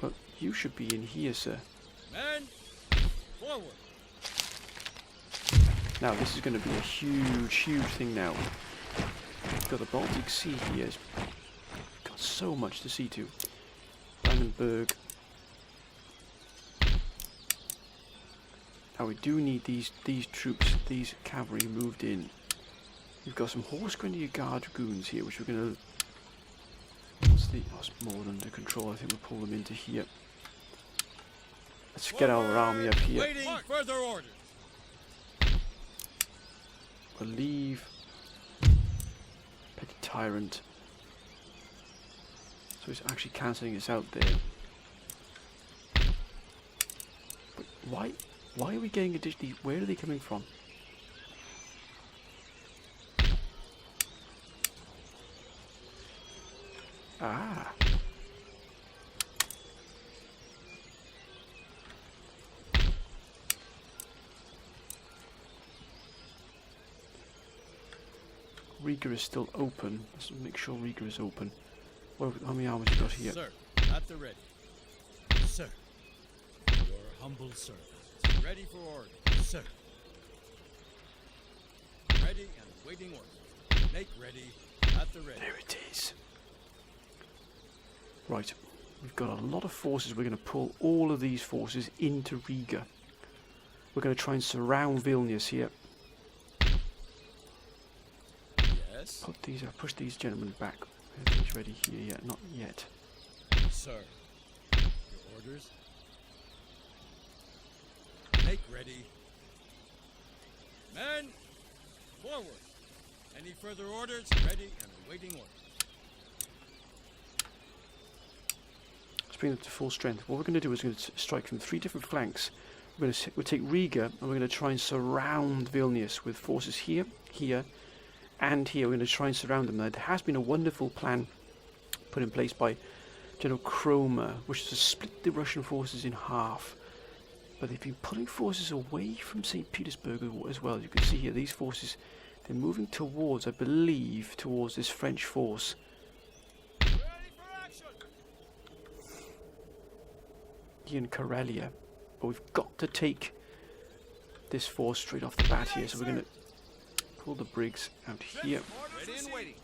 But you should be in here, sir. Men, forward. Now this is going to be a huge, huge thing now. We've got the Baltic Sea here. It's got so much to see to. Brandenburg. Now we do need these troops, these cavalry moved in. We've got some Horse Grenadier Guard Dragoons here, which we're going to... That's more than under control. I think we'll pull them into here. Let's get our army up here. Waiting further orders. We'll leave Petty Tyrant. So it's actually cancelling us out there. But why are we getting additionally? Where are they coming from? Ah. Riga is still open. Let's make sure Riga is open. How many armies you got here? Sir, at the ready. Sir, your humble servant. Ready for order. Sir. Ready and waiting order. Make ready. At the ready. There it is. Right, we've got a lot of forces. We're going to pull all of these forces into Riga. We're going to try and surround Vilnius here. Yes. Push these gentlemen back. Everything's ready here yet? Not yet. Sir. Your orders. Make ready. Men, forward. Any further orders? Ready and awaiting orders. Let's bring them to full strength. What we're going to do is we're going to strike from 3 different flanks. We'll take Riga and we're going to try and surround Vilnius with forces here, here, and here. We're going to try and surround them. Now, there has been a wonderful plan put in place by General Kromer, which is to split the Russian forces in half. But they've been pulling forces away from St. Petersburg as well. You can see here, these forces, they're moving towards, I believe, towards this French force. Ready for action. Here in Karelia. But we've got to take this force straight off the bat here. So we're going to pull the Briggs out here. Orders ready and waiting.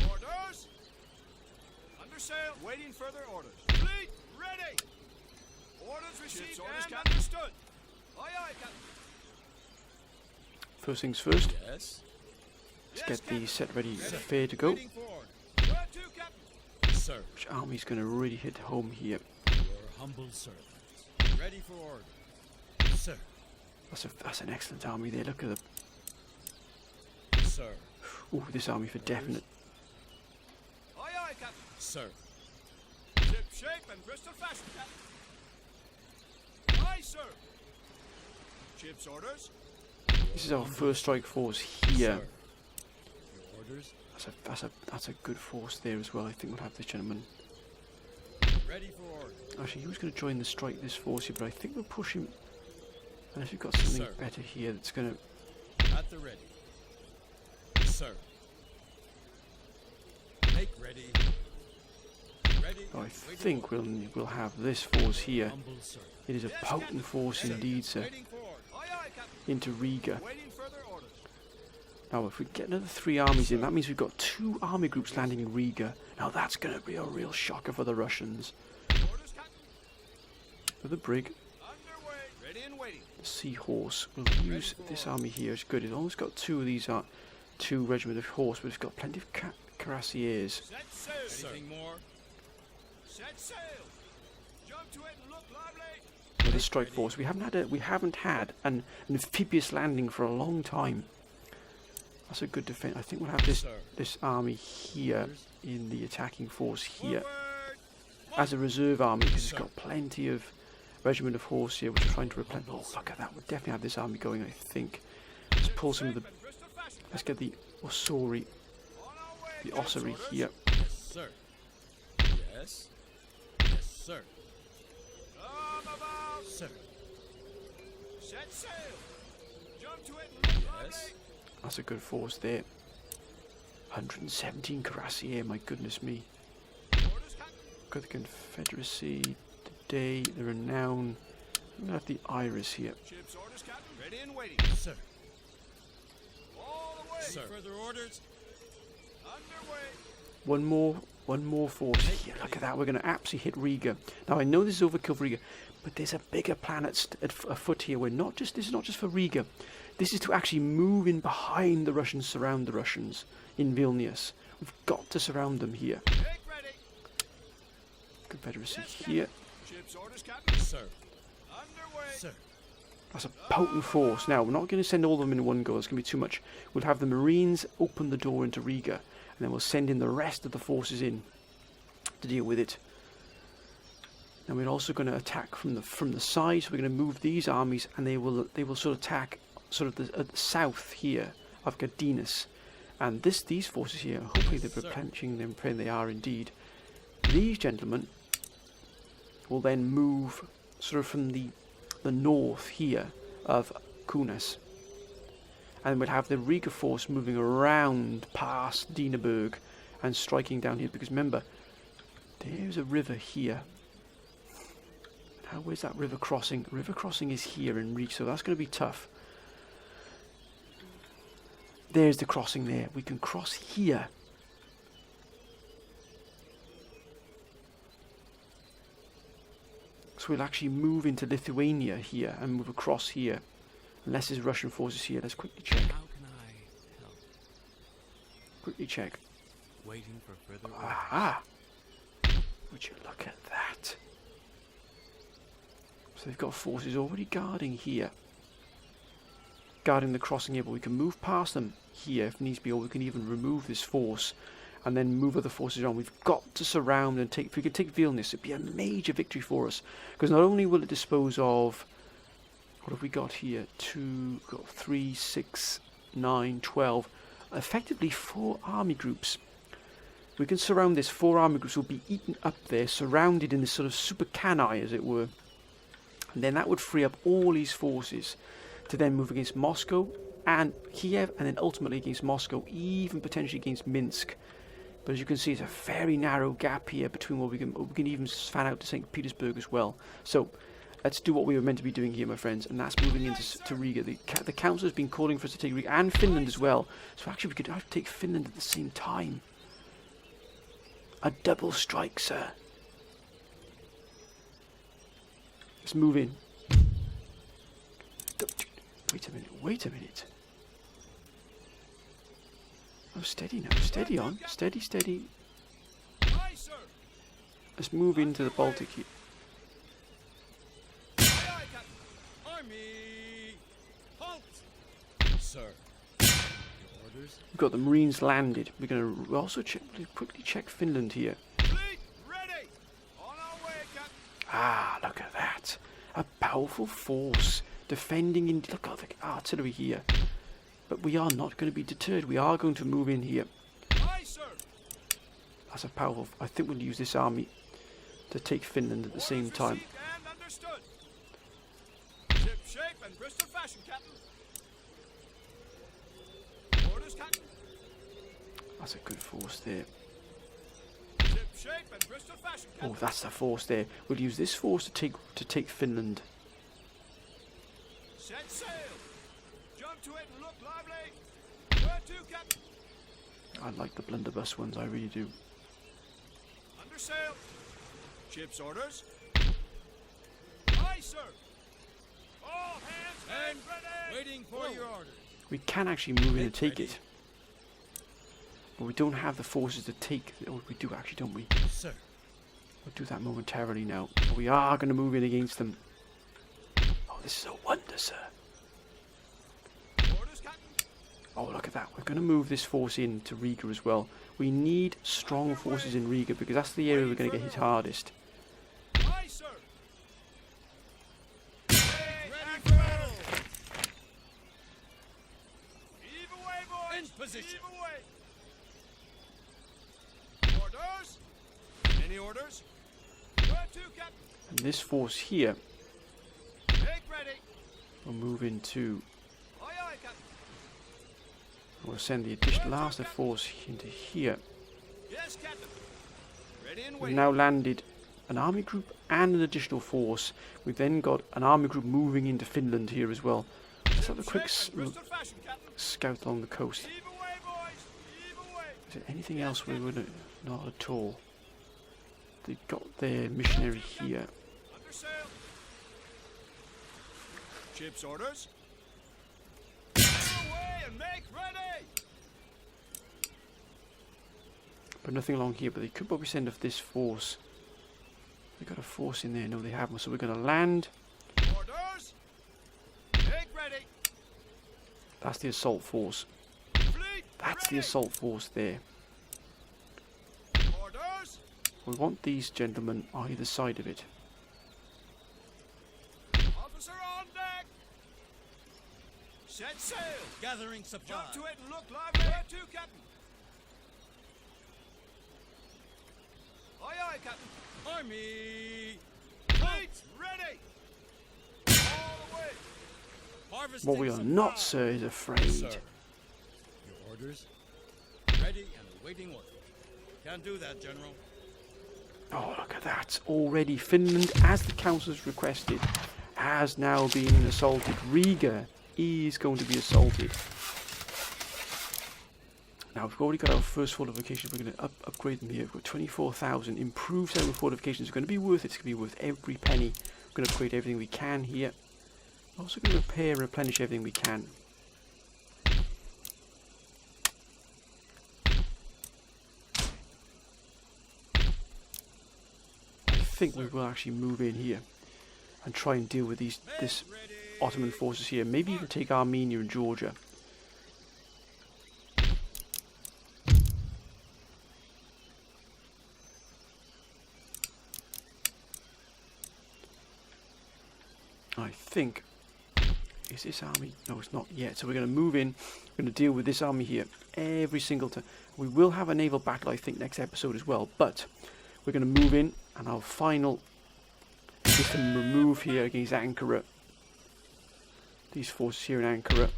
Orders. Under sail. Waiting further orders. Fleet ready. Orders received and understood. Aye, aye, Captain. First things first, Yes. let's get the set ready fair to go. Waiting for order. Where to, Captain? Sir. Which army's going to really hit home here? Your humble servant. Ready for order. Sir. That's an excellent army there. Look at the... Sir. Ooh, this army for definite. Aye, aye, Captain. Sir. Ship shape and Bristol fasten, Captain. Aye, sir. Ship's orders. This is our first strike force here. Sir. Your orders. That's a good force there as well. I think we'll have this gentleman. Ready for order. Actually, he was going to join this force here, but I think we'll push him. Unless we've got something Sir. better here that's going to. At the ready. Sir. Make ready. Ready. I Waiting think order. we'll have this force here. Humble servant. It is a Yes, potent Captain. force Yes, indeed, sir. Waiting for orders. Aye, aye, Captain. Into Riga. Waiting further orders. Now, if we get another 3 armies in, that means we've got 2 army groups landing in Riga. Now, that's going to be a real shocker for the Russians. Orders, Captain. With the brig, Underway. Ready and waiting. the Seahorse, we'll use this army here. It's good. It's almost got 2 of these, 2 regiment of horse, but it's got plenty of cuirassiers. Set sail. Sir. Anything more? Set sail. Jump to it and look lively. With a strike force, we haven't had an amphibious landing for a long time. That's a good defense. I think we'll have Sir. this army here in the attacking force here Forward. as a reserve army because it's got plenty of regiment of horse here which are trying to replenish. Oh, look at that! We'll definitely have this army going. I think. Let's pull some of the. Shape and Bristol fasten, Let's get the Osori, On our way. the Ship's Ossory orders. here. Yes, sir. Yes. Yes, sir. Come about. Sir. Set sail. Jump to it and look Yes. lively. That's a good force there. 117 cuirassier. My goodness me. Orders, Captain. Got the Confederacy, today, the Renown. I'm gonna have the Iris here. Ship's orders, Captain. Ready and waiting. Sir. All the way. Sir. Further orders. Underway. One more force here. Look at that. We're going to absolutely hit Riga. Now I know this is overkill for Riga, but there's a bigger plan afoot here. This is not just for Riga. This is to actually move in behind the Russians, surround the Russians in Vilnius. We've got to surround them here. Make ready. Confederacy Yes, here. Ship's orders, Captain. Sir. Underway. Sir. That's a potent force. Now we're not going to send all of them in one go. It's going to be too much. We'll have the Marines open the door into Riga, and then we'll send in the rest of the forces in to deal with it. And we're also going to attack from the side. So we're going to move these armies, and they will sort of attack sort of the south here of Gardinus, and these forces here. Hopefully they're replenishing them. Praying they are indeed. These gentlemen will then move sort of from the north here of Kaunas, and we'll have the Riga force moving around past Dienaburg and striking down here, because remember there's a river here. Now where's that river crossing? River crossing is here in Riga, so that's going to be tough. There's the crossing there. We can cross here. So we'll actually move into Lithuania here and move across here. Unless there's Russian forces here. Let's quickly check. How can I help? Quickly check. Waiting for further orders. Aha! Would you look at that? So they've got forces already guarding here. Guarding the crossing here, but we can move past them here if needs be, or we can even remove this force and then move other forces around. We've got to surround and take. If we could take Vilnius, it'd be a major victory for us, because not only will it dispose of, what have we got here? 2, got 3, 6, 9, 12, effectively 4 army groups. We can surround this. 4 army groups will be eaten up there, surrounded in this sort of super cannae, as it were. And then that would free up all these forces to then move against Moscow and Kiev, and then ultimately against Moscow, even potentially against Minsk. But as you can see, it's a very narrow gap here between what we can even fan out to St. Petersburg as well. So let's do what we were meant to be doing here, my friends, and that's moving into Riga. The council has been calling for us to take Riga and Finland as well. So actually we could have to take Finland at the same time. A double strike, sir. Let's move in. Wait a minute. Oh, steady now. Steady on. Steady. Aye, sir. Let's move into the Baltic here. Aye, aye, Captain. Army. Halt. Sir. Your orders. We've got the Marines landed. We're also quickly check Finland here. Fleet ready. On Ah, look at that. A powerful force defending in... Look at the artillery here. But we are not going to be deterred. We are going to move in here. Aye, sir. That's a powerful... I think we'll use this army to take Finland at the same Orders time. received and understood. Ship shape and Bristol fashion, Captain. Orders, Captain. That's a good force there. Ship shape and Bristol fashion, Captain. Oh, that's the force there. We'll use this force to take Finland. Set sail. Jump to it and look lively. Where to, Captain? I like the blunderbuss ones, I really do. Under sail. Ship's orders. Aye, sir. All hands And ready. waiting for your orders. We can actually move in and take it. But we don't have the forces to take... Oh, we do actually, don't we? Sir. We'll do that momentarily now. But we are going to move in against them. Oh, this is a wonder, sir. Orders, Captain. Oh, look at that. We're going to move this force in to Riga as well. We need strong forces in Riga because that's the area we're going to get hit hardest. Aye, sir. Ready for battle. Heave away, boys. In position. Heave away. Orders. Any orders? Where to, Captain? And this force here Make ready. will move into... Aye, aye, Captain. We'll send the additional last force into here. Yes, Captain. Ready and We've waiting. now landed an army group and an additional force. We've then got an army group moving into Finland here as well. Let's have a quick Shape and Bristol fashion, Captain. scout along the coast. Heave away, boys. Heave away. Is there anything else we would... Not at all. They've got their missionary here. Under sail. Ship's orders. Heave away and make ready. But nothing along here, but they could probably send off this force. They got a force in there. No, they haven't. So we're going to land. Orders. Make ready. That's the assault force. Fleet. That's the ready. assault force there. Orders. We want these gentlemen on either side of it. Officer on deck. Set sail. Gathering supply. Jump to it and look lively. Where to, Captain? Aye, aye, Captain. Army. Fleet ready. All the way. Harvesting What we are not, sir, is afraid. Sir. Your orders. Ready and awaiting orders. Can't do that, General. Oh, look at that. Already Finland, as the council has requested, has now been assaulted. Riga is going to be assaulted. Now, we've already got our first fortifications. We're going to upgrade them here. We've got 24,000. Improved several fortifications. It's going to be worth it. It's going to be worth every penny. We're going to upgrade everything we can here. We're also going to repair and replenish everything we can. I think we will actually move in here and try and deal with this Ottoman forces here. Maybe even take Armenia and Georgia. I think... Is this army? No, it's not yet. So we're going to move in. We're going to deal with this army here every single time. We will have a naval battle, I think, next episode as well. But we're going to move in, and our final is to remove here against Ankara. These forces here in Ankara.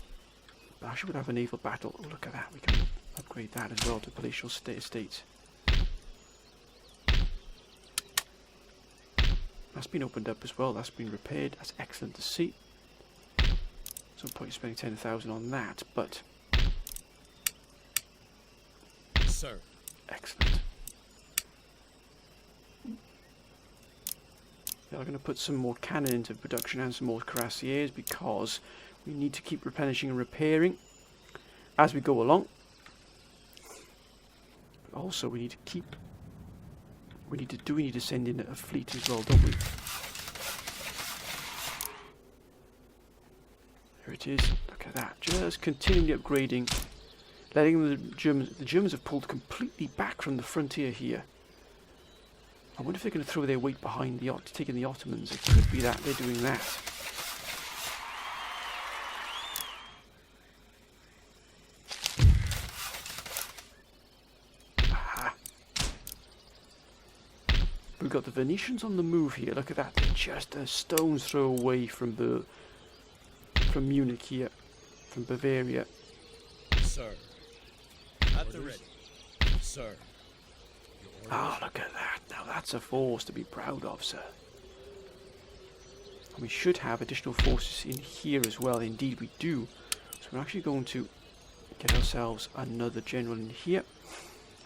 But actually, we'll have a naval battle. Oh, look at that. We can upgrade that as well to palatial estates. That's been opened up as well. That's been repaired. That's excellent to see. So point spending 10,000 on that, but Sir. excellent. They are going to put some more cannon into production and some more cuirassiers because we need to keep replenishing and repairing as we go along. But also we need to keep... We need to send in a fleet as well, don't we? Here it is. Look at that. Just continually upgrading. Letting the Germans have pulled completely back from the frontier here. I wonder if they're going to throw their weight behind the taking the Ottomans. It could be that they're doing that. Aha. We've got the Venetians on the move here. Look at that. They're just a stone's throw away from Munich here, from Bavaria. Sir. At the ready. Sir. Ah, look at that. Now that's a force to be proud of, sir. And we should have additional forces in here as well. Indeed we do. So we're actually going to get ourselves another general in here.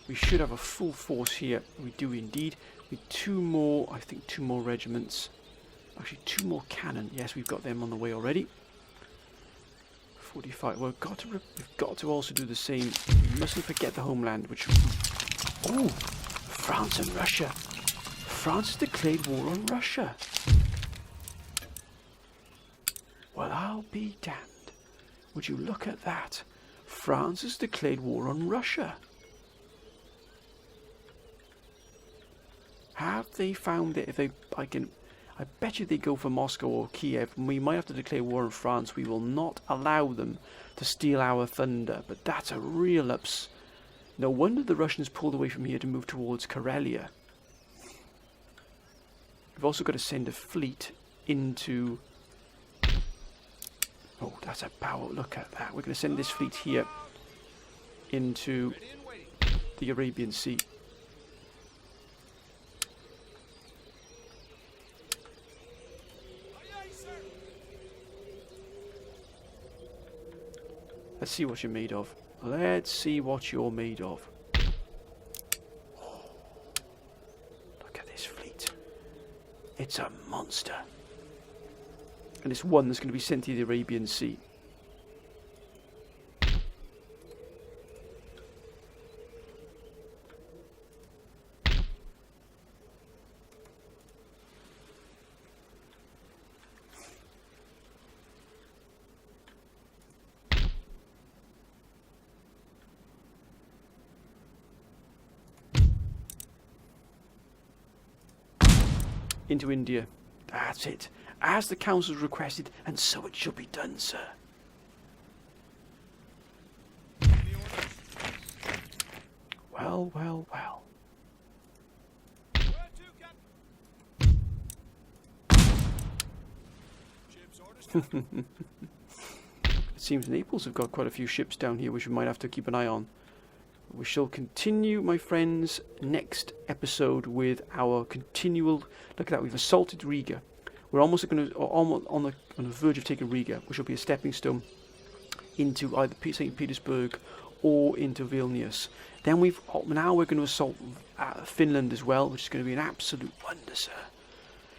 We should have a full force here. We do indeed. With two more, I think 2 more regiments. Actually 2 more cannon. Yes, we've got them on the way already. 45. Well, we've got to also do the same. We mustn't forget the homeland, which... Oh! France and Russia. France has declared war on Russia. Well, I'll be damned. Would you look at that? France has declared war on Russia. Have they found it? I bet you they go for Moscow or Kiev. We might have to declare war on France. We will not allow them to steal our thunder. But that's a real ups. No wonder the Russians pulled away from here to move towards Karelia. We've also got to send a fleet into... Oh, that's a power. Look at that. We're going to send this fleet here into the Arabian Sea. Let's see what you're made of. Let's see what you're made of. Oh, look at this fleet. It's a monster. And it's one that's going to be sent to the Arabian Sea. Into India. That's it. As the council requested, and so it shall be done, sir. Well, well, well. It seems Naples have got quite a few ships down here which we might have to keep an eye on. We shall continue, my friends, next episode with our continual... Look at that, we've assaulted Riga. We're almost going to, almost on the verge of taking Riga, which will be a stepping stone into either St. Petersburg or into Vilnius. Then now we're going to assault Finland as well, which is going to be an absolute wonder, sir.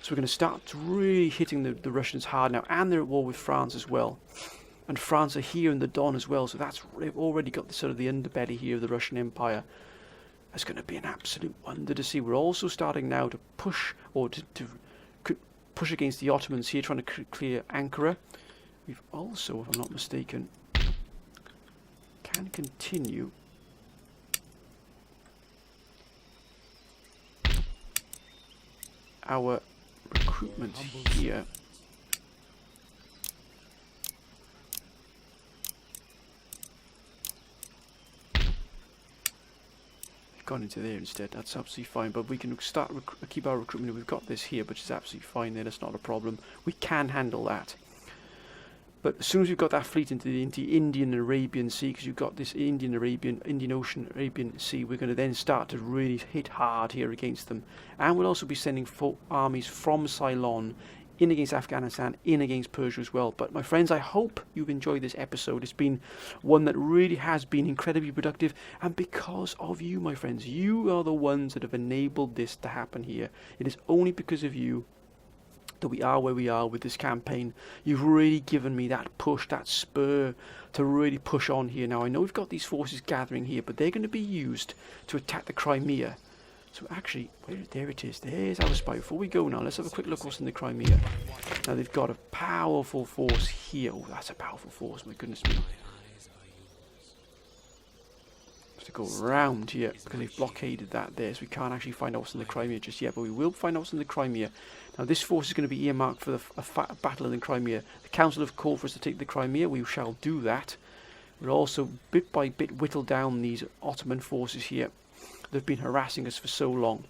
So we're going to start really hitting the Russians hard now, and they're at war with France as well. And France are here in the Don as well, so they've already got the sort of the underbelly here of the Russian Empire. That's going to be an absolute wonder to see. We're also starting now to push, or to push against the Ottomans here, trying to clear Ankara. We've also, if I'm not mistaken, can continue our recruitment here. Gone into there instead. That's absolutely fine, but we can start keep our recruitment. We've got this here, which is absolutely fine there. That's not a problem. We can handle that. But as soon as we've got that fleet into the Indian and Arabian Sea, because you've got this Indian Ocean, Arabian Sea, we're going to then start to really hit hard here against them. And we'll also be sending armies from Ceylon in against Afghanistan, in against Persia as well. But my friends, I hope you've enjoyed this episode. It's been one that really has been incredibly productive, and because of you, my friends, you are the ones that have enabled this to happen here. It is only because of you that we are where we are with this campaign. You've really given me that push, that spur to really push on here. Now I know we've got these forces gathering here, but they're going to be used to attack the Crimea. So actually, there it is. There's our spy. Before we go now, let's have a quick look what's in the Crimea. Now they've got a powerful force here. Oh, that's a powerful force. My goodness me. to go round here because they've blockaded that there, so we can't actually find out what's in the Crimea just yet, but we will find out what's in the Crimea. Now this force is going to be earmarked for a battle in the Crimea. The council have called for us to take the Crimea. We shall do that. We'll also bit by bit whittle down these Ottoman forces here. They've been harassing us for so long.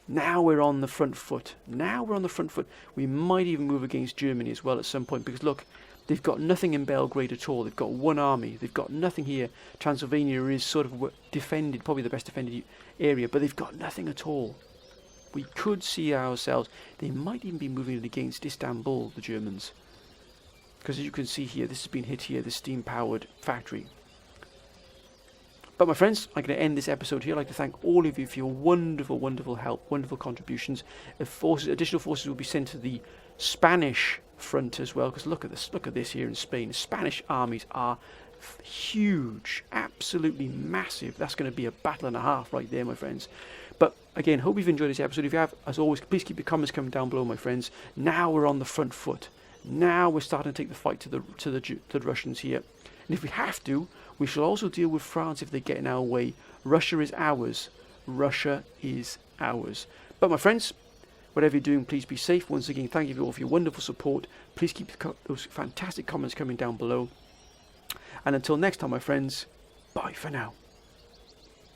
Now we're on the front foot. We might even move against Germany as well at some point, because look, they've got nothing in Belgrade at all. They've got one army. They've got nothing here. Transylvania is sort of defended, probably the best defended area, but they've got nothing at all. We could see ourselves, they might even be moving it against Istanbul, the Germans. Because as you can see here, this has been hit here, the steam-powered factory. But my friends, I'm going to end this episode here. I'd like to thank all of you for your wonderful, wonderful help, wonderful contributions. Additional forces will be sent to the Spanish front as well, because look at this here in Spain. The Spanish armies are huge, absolutely massive. That's going to be a battle and a half right there, my friends. But again, hope you've enjoyed this episode. If you have, as always, please keep your comments coming down below, my friends. Now we're on the front foot. Now we're starting to take the fight to the Russians here. And if we have to, we shall also deal with France if they get in our way. Russia is ours. Russia is ours. But my friends, whatever you're doing, please be safe. Once again, thank you all for your wonderful support. Please keep those fantastic comments coming down below. And until next time, my friends, bye for now.